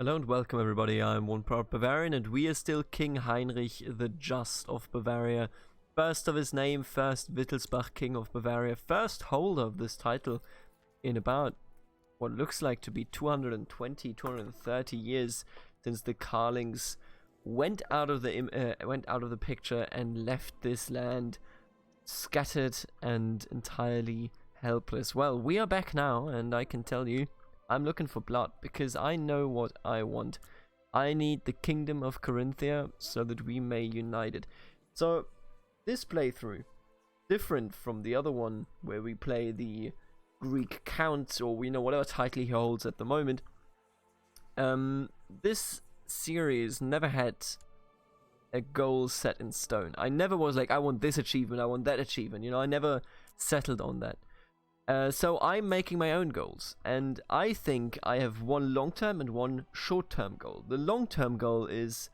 Hello and welcome everybody, I'm one proud Bavarian and we are still King Heinrich the Just of Bavaria. First of his name, first Wittelsbach King of Bavaria, first holder of this title in about what looks like to be 220, 230 years since the Karlings went out of the picture and left this land scattered and entirely helpless. Well, we are back now and I can tell you I'm looking for blood because I know what I want. I need the kingdom of Carinthia so that we may unite it. So this playthrough, different from the other one where we play the Greek count or whatever title he holds at the moment. This series never had a goal set in stone. I never was like, I want this achievement, I want that achievement. I never settled on that. So I'm making my own goals, and I think I have one long-term and one short-term goal. The long-term goal is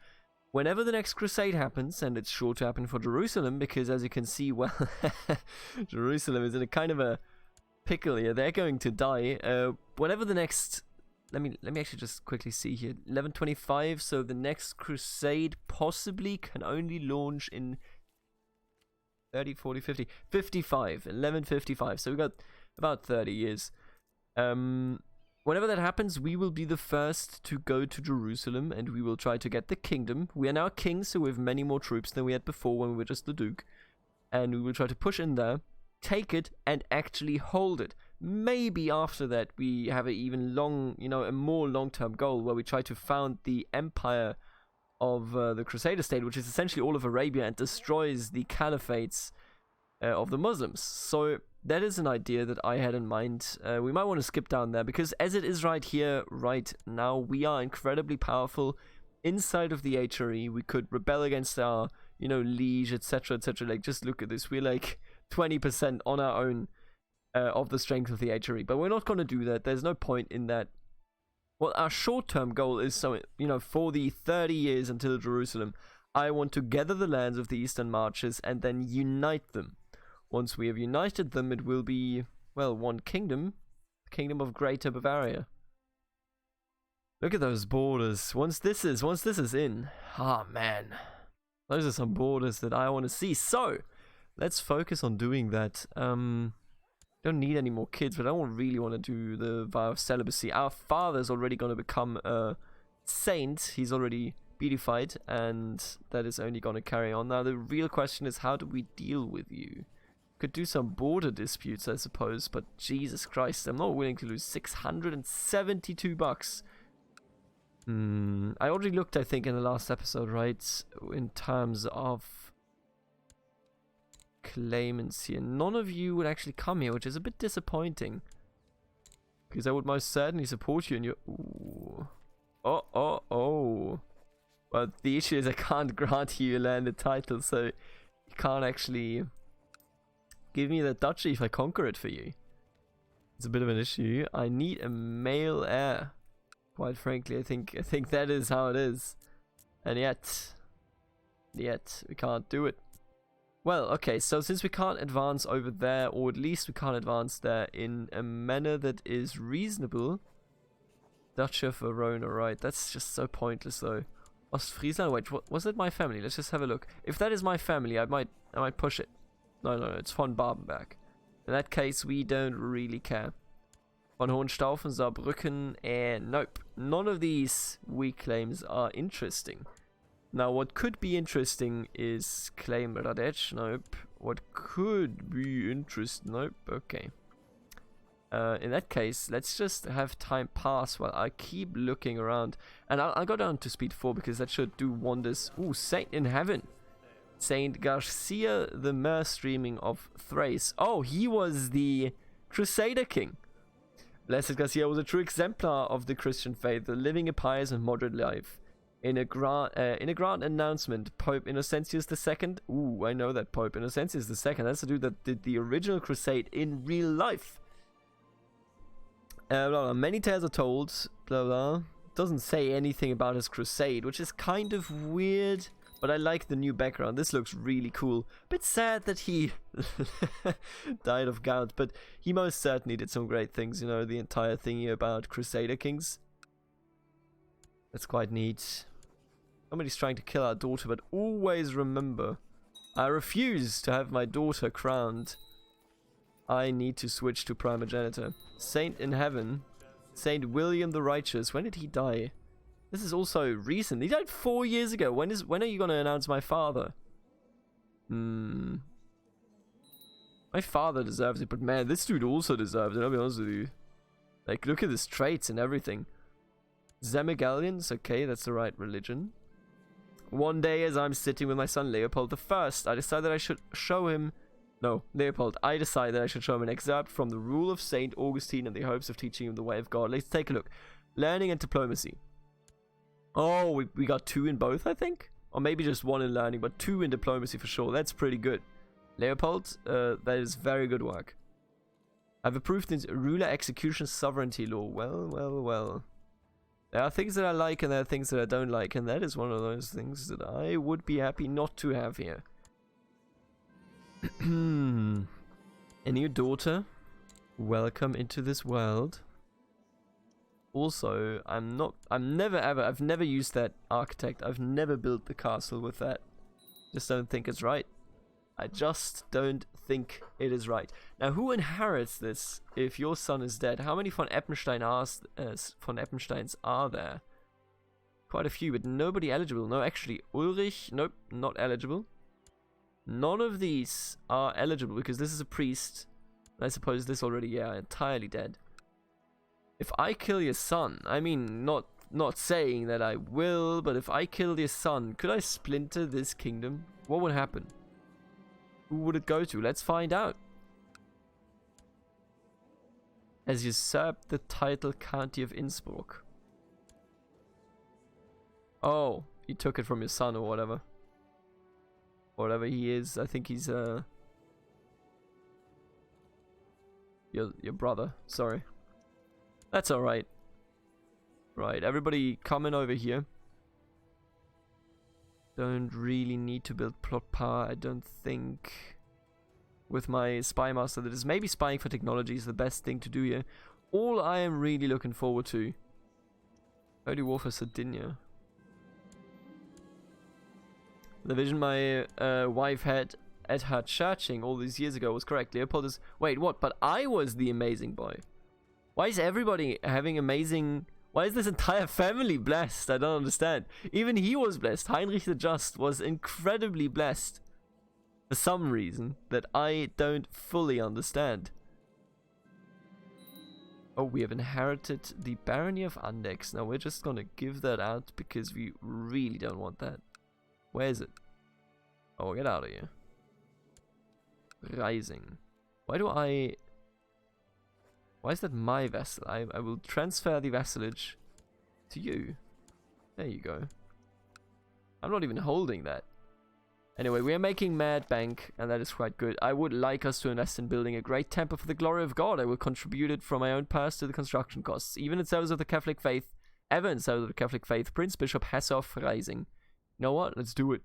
whenever the next crusade happens, and it's sure to happen for Jerusalem, because as you can see, well, Jerusalem is in a kind of a pickle here. They're going to die. Whenever the next, let me actually just quickly see here, 1125. So the next crusade possibly can only launch in 30, 40, 50, 55, 1155. So we got about 30 years. Whenever that happens, we will be the first to go to Jerusalem and we will try to get the kingdom. We are now kings, so we have many more troops than we had before when we were just the Duke. And we will try to push in there, take it, and actually hold it. Maybe after that we have a more long-term goal where we try to found the empire of the Crusader state, which is essentially all of Arabia, and destroys the caliphates of the Muslims. So that is an idea that I had in mind. We might want to skip down there because as it is right here, right now, we are incredibly powerful inside of the HRE. We could rebel against our, liege, etc., etc. Like, just look at this. We're like 20% on our own of the strength of the HRE, but we're not going to do that. There's no point in that. Well, our short-term goal is, for the 30 years until Jerusalem, I want to gather the lands of the Eastern Marches and then unite them. Once we have united them, it will be, well, one kingdom, the kingdom of Greater Bavaria. Look at those borders. Once this is in, man, those are some borders that I want to see. So, let's focus on doing that. Don't need any more kids, but I don't really want to do the vow of celibacy. Our father's already going to become a saint. He's already beatified, and that is only going to carry on. Now, the real question is, how do we deal with you? Could do some border disputes, I suppose, but Jesus Christ, I'm not willing to lose 672 bucks. I already looked, I think, in the last episode, right, in terms of claimants here. None of you would actually come here, which is a bit disappointing, because I would most certainly support you in your... Ooh. Oh. But the issue is I can't grant you a landed title, so you can't actually give me the duchy if I conquer it for you. It's a bit of an issue. I need a male heir. Quite frankly, I think that is how it is. And yet we can't do it. Well, okay, so since we can't advance over there, or at least we can't advance there in a manner that is reasonable. Duchy of Verona, right? That's just so pointless, though. Ostfriesland, wait, was that my family? Let's just have a look. If that is my family, I might push it. No, it's von Babenberg. In that case, we don't really care. Von Hohenstaufen, Saarbrücken, nope. None of these weak claims are interesting. Now, what could be interesting is claim Radech. Nope. What could be interesting? Nope. Okay. In that case, let's just have time pass while I keep looking around. And I'll go down to speed 4 because that should do wonders. Ooh, Saint in Heaven. Saint Garcia the Mer Streaming of Thrace. Oh, he was the Crusader King. Blessed Garcia was a true exemplar of the Christian faith, living a pious and moderate life. In a grand announcement, Pope Innocentius II. Ooh, I know that Pope Innocentius II. That's the dude that did the original crusade in real life. Blah, blah. Many tales are told. Blah blah. Doesn't say anything about his crusade, which is kind of weird. But I like the new background. This looks really cool. Bit sad that he died of gout, but he most certainly did some great things. The entire thingy about Crusader Kings. That's quite neat. Somebody's trying to kill our daughter, but always remember, I refuse to have my daughter crowned. I need to switch to primogenitor. Saint in heaven. Saint William the Righteous. When did he die? This is also recent. He died 4 years ago. When are you going to announce my father? My father deserves it, but man, this dude also deserves it, I'll be honest with you. Like, look at his traits and everything. Zemigalians, okay, that's the right religion. One day, as I'm sitting with my son Leopold I, I decided I should show him... No, Leopold, I decided I should show him an excerpt from the Rule of Saint Augustine in the hopes of teaching him the way of God. Let's take a look. Learning and diplomacy. Oh, we got 2 in both, I think? Or maybe just 1 in learning, but 2 in diplomacy for sure. That's pretty good. Leopold, that is very good work. I've approved the ruler execution sovereignty law. Well. There are things that I like and there are things that I don't like, and that is one of those things that I would be happy not to have here. A new daughter. Welcome into this world. Also, I've never used that architect. I've never built the castle with that. Just don't think it's right. I just don't think it is right. Now, who inherits this if your son is dead? How many von Eppensteins are there? Quite a few, but nobody eligible. No, actually, Ulrich, nope, not eligible. None of these are eligible because this is a priest. I suppose this already, yeah, entirely dead. If I kill your son, I mean, not saying that I will, but if I kill your son, could I splinter this kingdom? What would happen? Who would it go to? Let's find out. Has usurped the title County of Innsbruck. Oh, you took it from your son or whatever. Whatever he is, I think he's your brother. Sorry. That's alright. Right, everybody coming over here. Don't really need to build plot power, I don't think. With my spy master, that is maybe spying for technology is the best thing to do here. All I am really looking forward to. Holy War for Sardinia. The vision my wife had at her churching all these years ago was correct. Leopold is... Wait, what? But I was the amazing boy. Why is everybody having amazing... Why is this entire family blessed? I don't understand. Even he was blessed. Heinrich the Just was incredibly blessed. For some reason that I don't fully understand. Oh, we have inherited the barony of Andex. Now we're just gonna give that out because we really don't want that. Where is it? Oh, get out of here. Rising. Why is that my vassal? I will transfer the vassalage to you. There you go. I'm not even holding that. Anyway, we are making mad bank, and that is quite good. I would like us to invest in building a great temple for the glory of God. I will contribute it from my own purse to the construction costs. Even in service of the Catholic faith. Ever in service of the Catholic faith. Prince Bishop Hassoff Rising. You know what? Let's do it.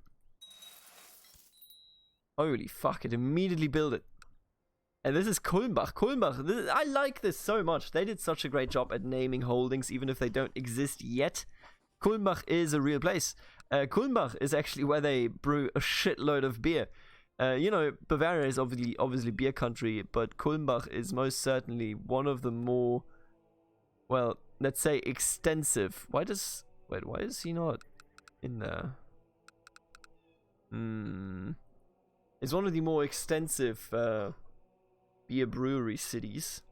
Holy fuck, it immediately build it. And this is Kulmbach. Kulmbach, I like this so much. They did such a great job at naming holdings, even if they don't exist yet. Kulmbach is a real place. Kulmbach is actually where they brew a shitload of beer. You know, Bavaria is obviously beer country, but Kulmbach is most certainly one of the more, well, let's say extensive. Why is he not in there? It's one of the more extensive beer brewery cities.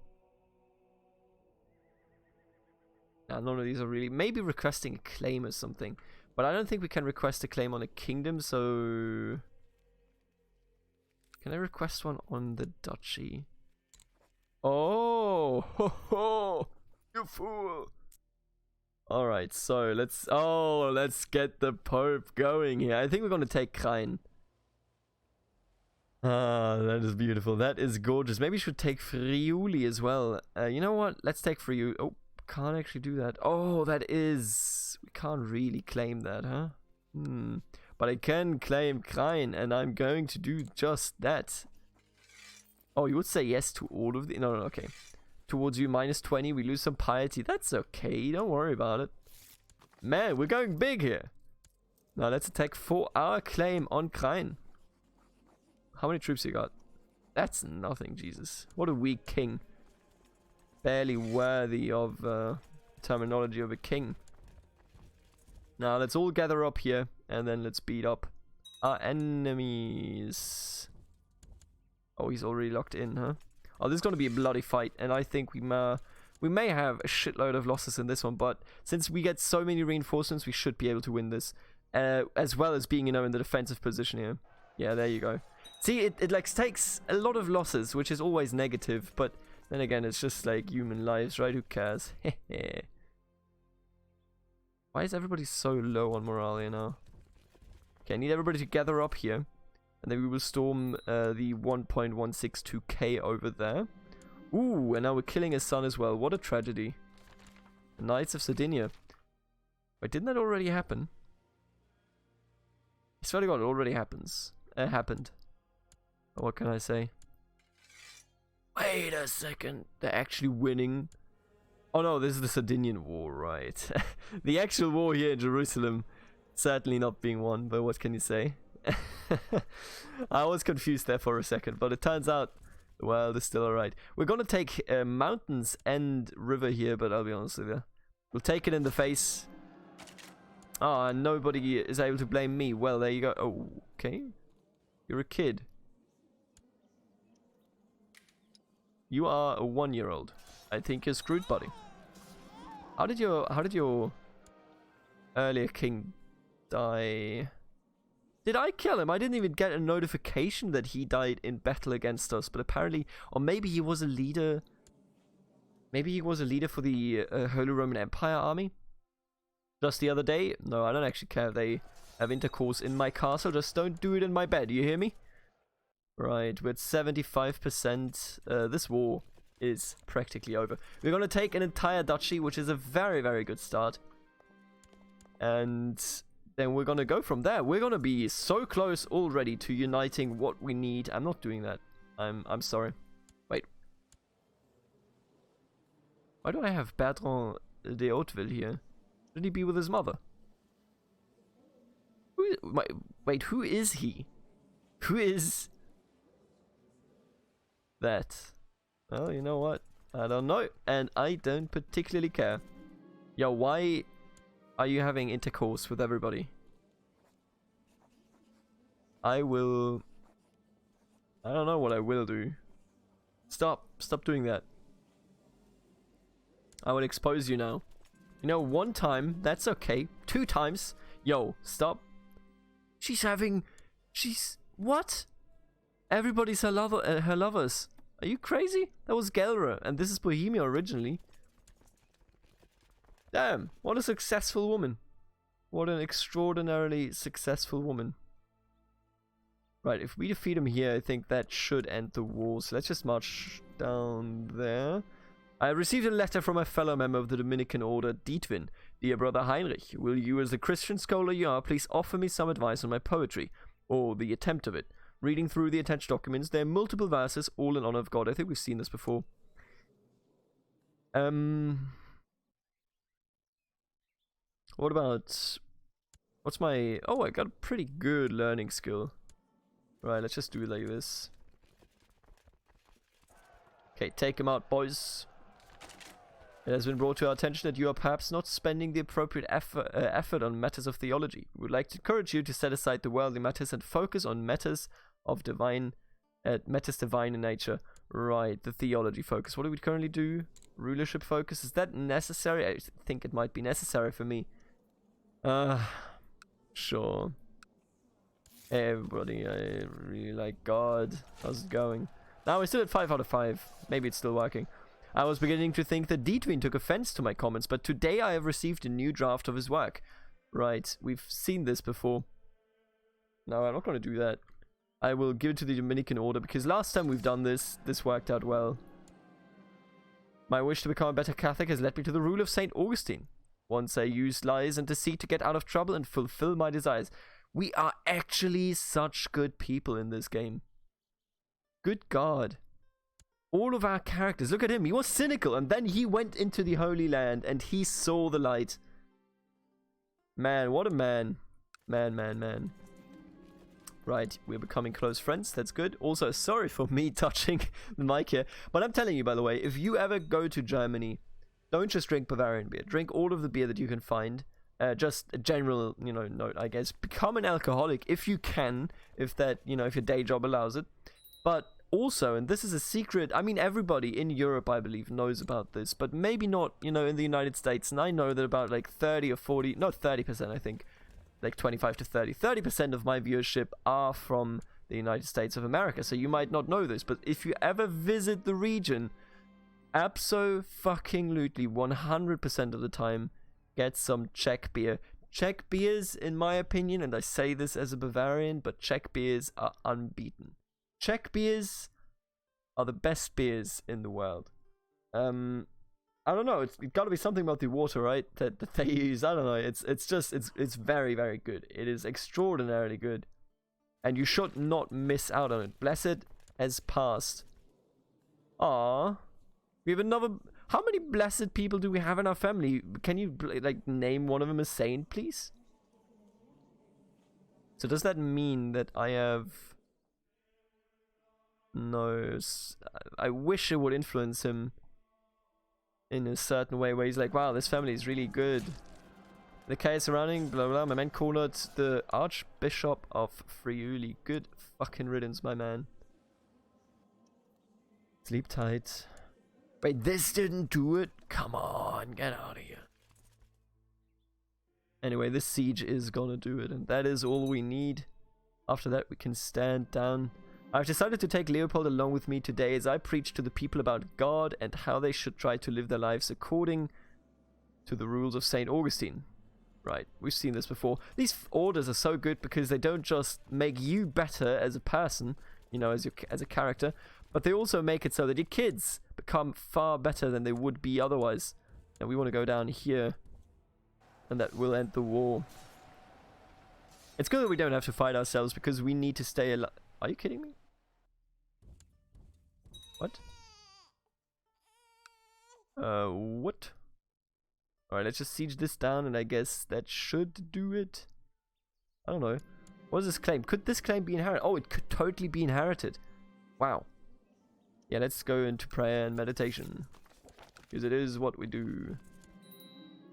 Now, none of these are really... Maybe requesting a claim or something. But I don't think we can request a claim on a kingdom, so... Can I request one on the duchy? Oh! Ho, ho, you fool! Alright, so let's... Oh, let's get the Pope going here. I think we're going to take Kline. Ah, that is beautiful. That is gorgeous. Maybe we should take Friuli as well. You know what? Let's take Friuli. Oh, can't actually do that. Oh, that is... We can't really claim that, huh? But I can claim Kline, and I'm going to do just that. Oh, you would say yes to all of the... No, okay. Towards you, -20. We lose some piety. That's okay. Don't worry about it. Man, we're going big here. Now let's attack for our claim on Kline. How many troops you got? That's nothing, Jesus. What a weak king. Barely worthy of terminology of a king. Now let's all gather up here and then let's beat up our enemies. Oh, he's already locked in, huh? Oh, this is going to be a bloody fight, and I think we may have a shitload of losses in this one, but since we get so many reinforcements, we should be able to win this. As well as being, you know, in the defensive position here. Yeah, there you go. See, it like takes a lot of losses, which is always negative, but then again, it's just like human lives, right? Who cares? Why is everybody so low on morale here now? Okay, I need everybody to gather up here. And then we will storm the 1.162k over there. Ooh, and now we're killing his son as well. What a tragedy. The Knights of Sardinia. Wait, didn't that already happen? I swear to God, it already happened. What can I say? Wait a second. They're actually winning. Oh no, this is the Sardinian War, right? The actual war here in Jerusalem certainly not being won, but what can you say? I was confused there for a second, but it turns out, well, it's still alright. We're gonna take mountains and river here, but I'll be honest with you. We'll take it in the face. Ah, nobody is able to blame me. Well, there you go. Oh, okay. You're a kid. You are a 1-year-old. I think you're screwed, buddy. How did your earlier king die? Did I kill him? I didn't even get a notification that he died in battle against us, but apparently, or maybe he was a leader. Maybe he was a leader for the Holy Roman Empire army. Just the other day. No, I don't actually care if they have intercourse in my castle. Just don't do it in my bed. You hear me? Right, we're at 75%. This war is practically over. We're going to take an entire duchy, which is a very, very good start. And then we're going to go from there. We're going to be so close already to uniting what we need. I'm not doing that. I'm sorry. Wait. Why do I have Bertrand de Hauteville here? Should he be with his mother? Wait, who is he? Who is that? Well, you know what? I don't know, and I don't particularly care. Yo, why are you having intercourse with everybody? I don't know what I will do. Stop doing that. I will expose you now. You know, 1 time, that's okay. 2 times, yo, stop. What? Everybody's her lovers. Are you crazy? That was Gelra, and this is Bohemia originally. Damn, what a successful woman. What an extraordinarily successful woman. Right, if we defeat him here, I think that should end the war. So let's just march down there. I received a letter from a fellow member of the Dominican Order, Dietwin. Dear brother Heinrich, will you, as the Christian scholar you are, please offer me some advice on my poetry, or the attempt of it? Reading through the attached documents, there are multiple verses, all in honor of God. I think we've seen this before. What about... What's my... Oh, I got a pretty good learning skill. Right, let's just do it like this. Okay, take him out, boys. It has been brought to our attention that you are perhaps not spending the appropriate effort on matters of theology. We would like to encourage you to set aside the worldly matters and focus on matters divine in nature. Right, the theology focus. What do we currently do? Rulership focus. Is that necessary? I think it might be necessary for me. Sure. Hey everybody, I really like God. How's it going? Now we're still at 5 out of 5. Maybe it's still working. I was beginning to think that Dietwin took offense to my comments, but today I have received a new draft of his work. Right, we've seen this before. No, I'm not going to do that. I will give it to the Dominican Order, because last time we've done this worked out well. My wish to become a better Catholic has led me to the rule of St. Augustine. Once I used lies and deceit to get out of trouble and fulfill my desires. We are actually such good people in this game. Good God. All of our characters, look at him, he was cynical and then he went into the Holy Land and he saw the light. Man, what a man. Man. Right, we're becoming close friends. That's good. Also, sorry for me touching the mic here. But I'm telling you, by the way, if you ever go to Germany, don't just drink Bavarian beer. Drink all of the beer that you can find. Just a general, note, I guess. Become an alcoholic if you can, if your day job allows it. But also, and this is a secret, I mean, everybody in Europe, I believe, knows about this, but maybe not, in the United States. And I know that about like 30 or 40, not 30%, I think, like 25 to 30% of my viewership are from the United States of America. So you might not know this, but if you ever visit the region, abso-fucking-lutely 100% of the time, get some Czech beer. Czech beers, in my opinion, and I say this as a Bavarian, but Czech beers are unbeaten. Czech beers are the best beers in the world. I don't know. It's got to be something about the water, right? That they use. I don't know. It's very, very good. It is extraordinarily good, and you should not miss out on it. Blessed has passed. Ah, we have another. How many blessed people do we have in our family? Can you name one of them a saint, please? So does that mean that I have? No, I wish it would influence him in a certain way where he's like, wow, this family is really good. The chaos surrounding, blah blah, my man cornered the Archbishop of Friuli. Good fucking riddance, my man. Sleep tight. Wait, this didn't do it? Come on, get out of here. Anyway, this siege is gonna do it, and that is all we need. After that, we can stand down. I've decided to take Leopold along with me today as I preach to the people about God and how they should try to live their lives according to the rules of St. Augustine. Right, we've seen this before. These orders are so good because they don't just make you better as a person, as a character, but they also make it so that your kids become far better than they would be otherwise. And we want to go down here, and that will end the war. It's good that we don't have to fight ourselves because we need to stay alive. Are you kidding me? What? What? Alright, let's just siege this down, and I guess that should do it. I don't know. What is this claim? Could this claim be inherited? Oh, it could totally be inherited. Wow. Yeah, let's go into prayer and meditation, because it is what we do.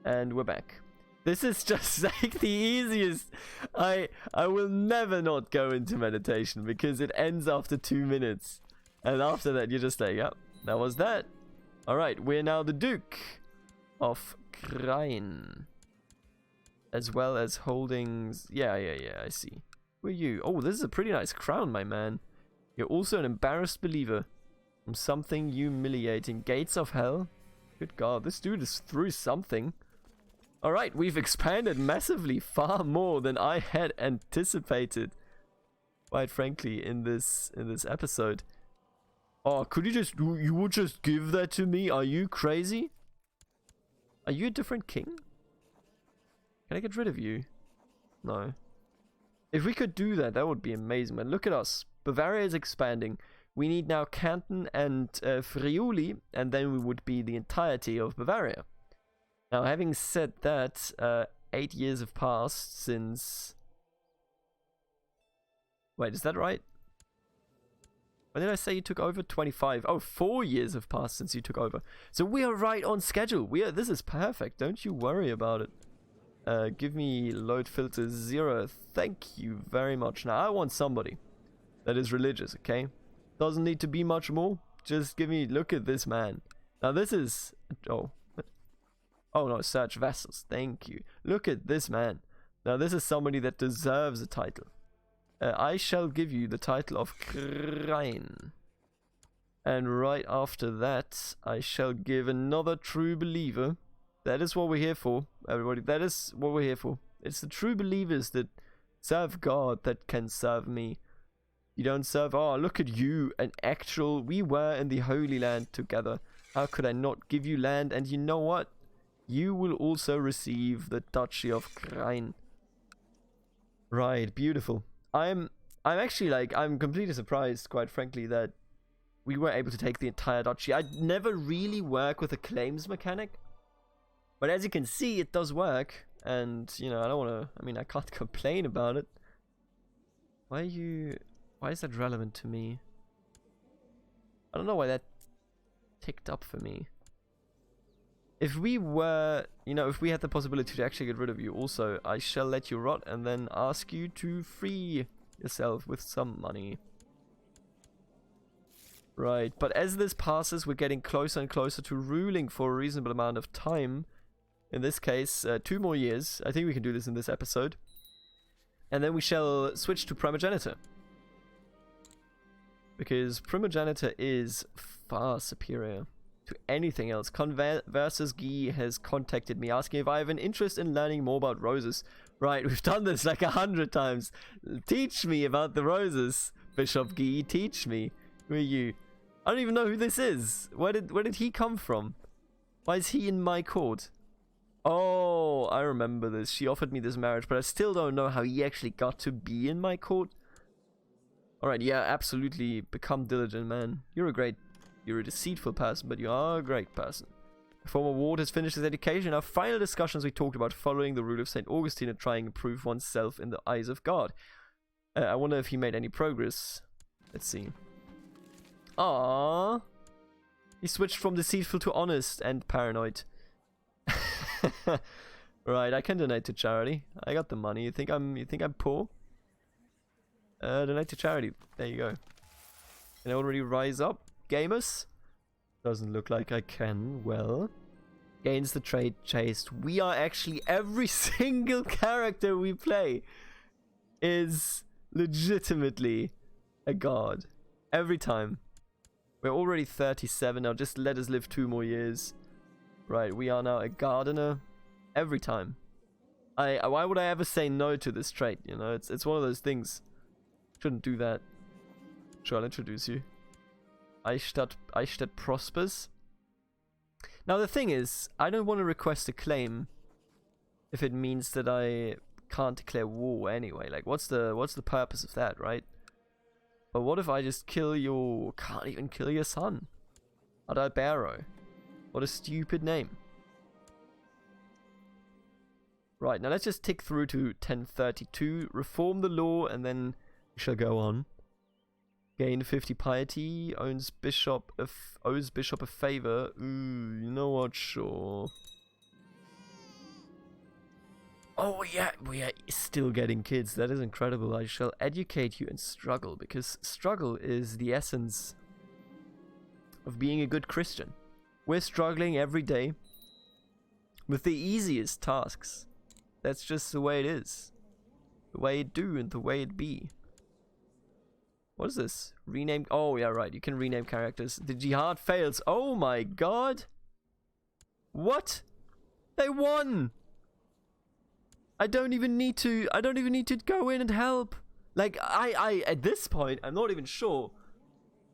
And we're back. This is just like the easiest. I will never not go into meditation because it ends after 2 minutes. And after that, you're just like, yep, that was that. Alright, we're now the Duke of Kline. As well as holdings. Yeah, I see. Who are you? Oh, this is a pretty nice crown, my man. You're also an embarrassed believer. From something humiliating. Gates of hell? Good God, this dude is through something. Alright, we've expanded massively, far more than I had anticipated. Quite frankly, in this episode. Oh, you would just give that to me? Are you crazy? Are you a different king? Can I get rid of you? No. If we could do that, that would be amazing, man. Look at us. Bavaria is expanding. We need now Canton and Friuli, and then we would be the entirety of Bavaria. Now, having said that, 8 years have passed since... Wait, is that right? When did I say you took over? 25. Oh, 4 years have passed since you took over. So we are right on schedule. This is perfect. Don't you worry about it. Give me load filter 0. Thank you very much. Now, I want somebody that is religious, okay? Doesn't need to be much more. Just give me... Look at this man. Now, this is... Oh no, search vessels. Thank you. Look at this man. Now, this is somebody that deserves a title. I shall give you the title of Kline. And right after that, I shall give another true believer. That is what we're here for, everybody. That is what we're here for. It's the true believers that serve God that can serve me. You don't serve... Oh, look at you. An actual... We were in the Holy Land together. How could I not give you land? And you know what? You will also receive the Duchy of Kline. Right, beautiful. I'm actually I'm completely surprised, quite frankly, that we were able to take the entire duchy. I never really work with a claims mechanic, but as you can see, it does work. and, you know, I don't want to... I mean, I can't complain about it. Why is that relevant to me? I don't know why that ticked up for me. If we were... You know, if we had the possibility to actually get rid of you also, I shall let you rot and then ask you to free yourself with some money. Right, but as this passes, we're getting closer and closer to ruling for a reasonable amount of time. In this case, 2 more years. I think we can do this in this episode. And then we shall switch to primogeniture. Because primogeniture is far superior to anything else. Conversus Guy has contacted me asking if I have an interest in learning more about roses. Right, we've done this like 100 times. Teach me about the roses, Bishop Guy. Teach me. Who are you? I don't even know who this is. Where did he come from? Why is he in my court? Oh, I remember this. She offered me this marriage, but I still don't know how he actually got to be in my court. Alright, yeah, absolutely. Become diligent, man. You're a deceitful person, but you are a great person. The former ward has finished his education. In our final discussions, we talked about following the rule of St. Augustine and trying to prove oneself in the eyes of God. I wonder if he made any progress. Let's see. Aww. He switched from deceitful to honest and paranoid. Right, I can donate to charity. I got the money. You think I'm poor? Donate to charity. There you go. Can I already rise up? Gamers? Doesn't look like I can. Well, gains the trade chased. We are actually, every single character we play is legitimately a god. Every time. We're already 37 now. Just let us live 2 more years. Right, we are now a gardener. Every time. Why would I ever say no to this trait? You know, it's one of those things. Shouldn't do that. Sure, I'll introduce you. Eichstätt prospers. Now the thing is, I don't want to request a claim if it means that I can't declare war anyway. Like, what's the purpose of that, right? But what if I just can't even kill your son? Adalbero. What a stupid name. Right, now let's just tick through to 1032. Reform the law, and then we shall go on. Gain 50 piety. Owes bishop a favor. Ooh, you know what? Sure. Oh yeah, we are still getting kids. That is incredible. I shall educate you and struggle, because struggle is the essence of being a good Christian. We're struggling every day with the easiest tasks. That's just the way it is. The way it do and the way it be. What is this? Rename? Oh, yeah, right. You can rename characters. The jihad fails. Oh my god. What? They won. I don't even need to go in and help. Like, I at this point, I'm not even sure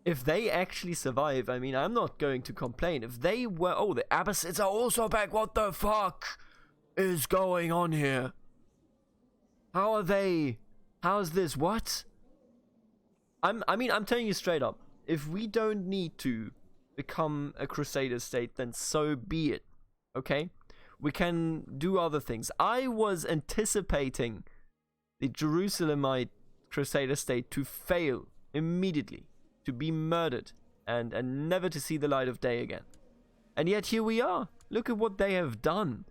if they actually survive. I mean, I'm not going to complain. If they were... Oh, the Abbasids are also back. What the fuck is going on here? How are they? How's this? What? I'm telling you straight up. If we don't need to become a Crusader state, then so be it. Okay? We can do other things. I was anticipating the Jerusalemite Crusader state to fail immediately, to be murdered, and never to see the light of day again. And yet here we are. Look at what they have done.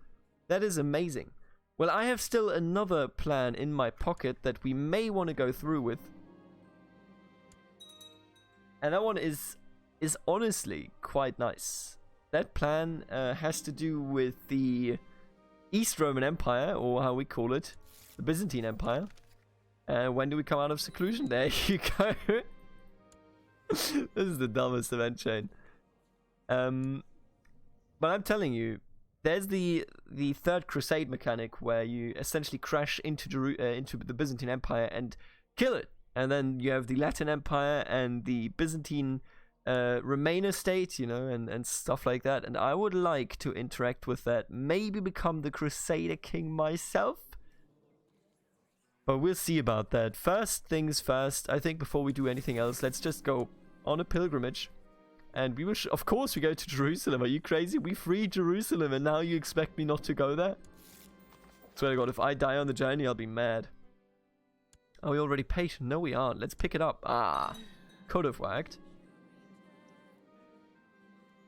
That is amazing. Well, I have still another plan in my pocket that we may want to go through with. And that one is honestly quite nice. That plan has to do with the East Roman Empire, or how we call it, the Byzantine Empire. When do we come out of seclusion? There you go. This is the dumbest event chain. But I'm telling you, there's the Third Crusade mechanic where you essentially crash into the Byzantine Empire and kill it. And then you have the Latin Empire and the Byzantine Remainer state, you know, and stuff like that. And I would like to interact with that. Maybe become the Crusader King myself. But we'll see about that. First things first, I think before we do anything else, let's just go on a pilgrimage. And we will, of course, we go to Jerusalem. Are you crazy? We freed Jerusalem and now you expect me not to go there? Swear to God, if I die on the journey, I'll be mad. Are we already patient? No, we aren't. Let's pick it up. Ah, could have worked.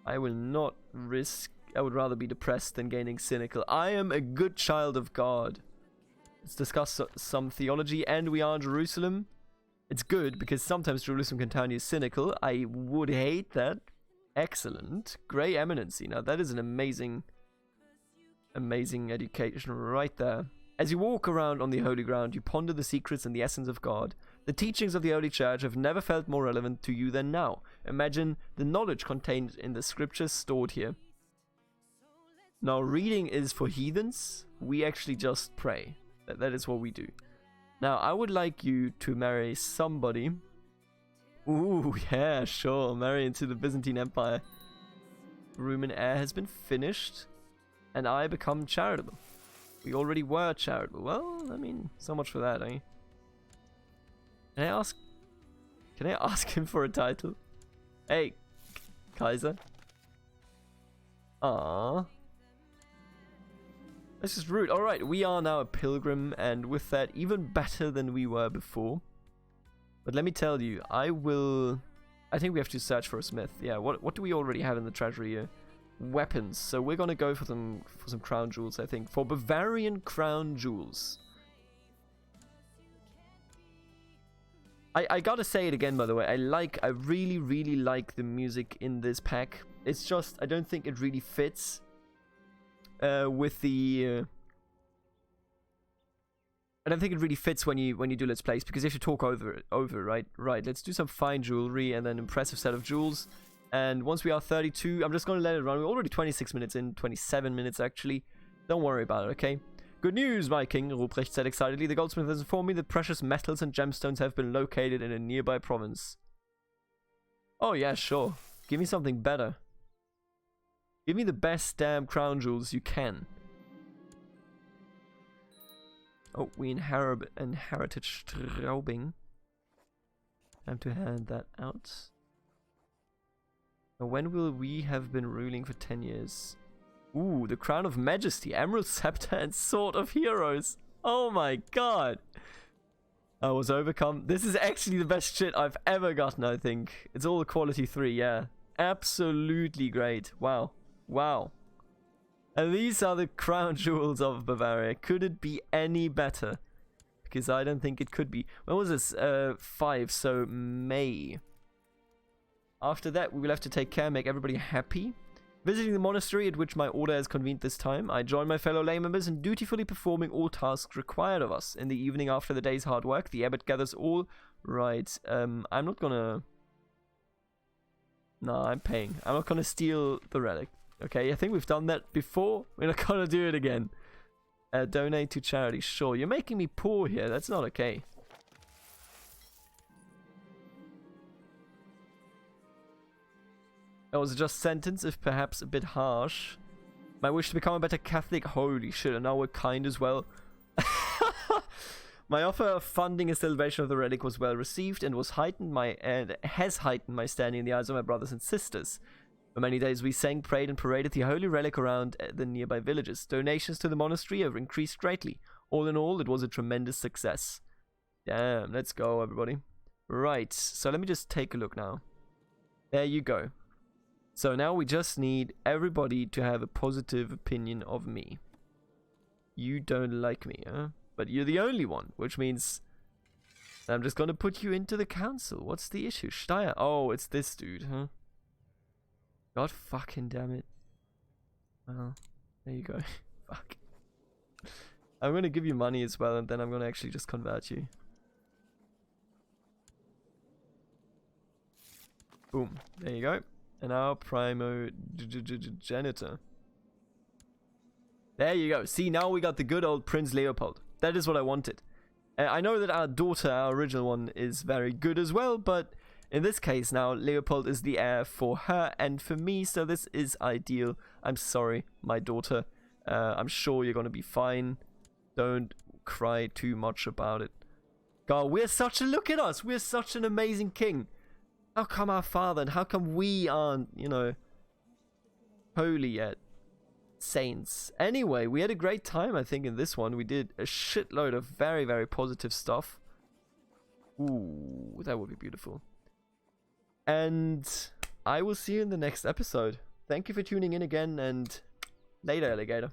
I will not risk. I would rather be depressed than gaining cynical. I am a good child of God. Let's discuss some theology, and we are Jerusalem. It's good because sometimes Jerusalem can turn you cynical. I would hate that. Excellent. Grey Eminency. Now that is an amazing education right there. As you walk around on the holy ground, you ponder the secrets and the essence of God. The teachings of the Holy Church have never felt more relevant to you than now. Imagine the knowledge contained in the scriptures stored here. Now, reading is for heathens. We actually just pray. That is what we do. Now, I would like you to marry somebody. Ooh, yeah, sure. Marry into the Byzantine Empire. Room and Air has been finished. And I become charitable. We already were charitable. Well, I mean, so much for that, eh? Can I ask him for a title? Hey, Kaiser. Ah. That's just rude. Alright, we are now a pilgrim, and with that, even better than we were before. But let me tell you, I think we have to search for a smith. Yeah, what do we already have in the treasury here? Weapons. So we're gonna go for some crown jewels, I think. For Bavarian crown jewels. I gotta say it again, by the way. I really, really like the music in this pack. It's just, I don't think it really fits with the... I don't think it really fits when you do Let's Plays, because you have to talk over, right? Right, let's do some fine jewelry and then impressive set of jewels. And once we are 32, I'm just going to let it run. We're already 26 minutes in, 27 minutes actually. Don't worry about it, okay? Good news, my king, Ruprecht said excitedly. The goldsmith has informed me that precious metals and gemstones have been located in a nearby province. Oh yeah, sure. Give me something better. Give me the best damn crown jewels you can. Oh, we inherited Straubing. Time to hand that out. Now, when will we have been ruling for 10 years? Ooh, the Crown of Majesty, Emerald Scepter, and Sword of Heroes. Oh my god. I was overcome. This is actually the best shit I've ever gotten, I think. It's all quality 3, yeah. Absolutely great. Wow. Wow. And these are the crown jewels of Bavaria. Could it be any better? Because I don't think it could be. When was this? 5, so May. After that, we will have to take care, make everybody happy. Visiting the monastery at which my order has convened this time, I join my fellow lay members in dutifully performing all tasks required of us. In the evening after the day's hard work, the abbot gathers all... Right, I'm not gonna... No, I'm paying. I'm not gonna steal the relic. Okay, I think we've done that before. We're not gonna do it again. Donate to charity. Sure, you're making me poor here. That's not okay. That was a just sentence, if perhaps a bit harsh. My wish to become a better Catholic. Holy shit, and now we're kind as well. My offer of funding a celebration of the relic was well received and has heightened my standing in the eyes of my brothers and sisters. For many days we sang, prayed, and paraded the holy relic around the nearby villages. Donations to the monastery have increased greatly. All in all, it was a tremendous success. Damn, let's go, everybody. Right, so let me just take a look now. There you go. So now we just need everybody to have a positive opinion of me. You don't like me, huh? But you're the only one, which means I'm just gonna put you into the council. What's the issue? Steyr. Oh, it's this dude, huh? God fucking damn it. Well, there you go. Fuck. I'm gonna give you money as well, and then I'm gonna actually just convert you. Boom. There you go. And our primogenitor. There you go. See, now we got the good old Prince Leopold. That is what I wanted. I know that our daughter, our original one, is very good as well, but in this case now, Leopold is the heir for her and for me, so this is ideal. I'm sorry, my daughter. I'm sure you're gonna be fine. Don't cry too much about it. God, look at us! We're such an amazing king. How come our father and how come we aren't, you know, holy yet? saints. Anyway, we had a great time, I think, in this one. We did a shitload of very, very positive stuff. Ooh, that would be beautiful. And I will see you in the next episode. Thank you for tuning in again, and later, alligator.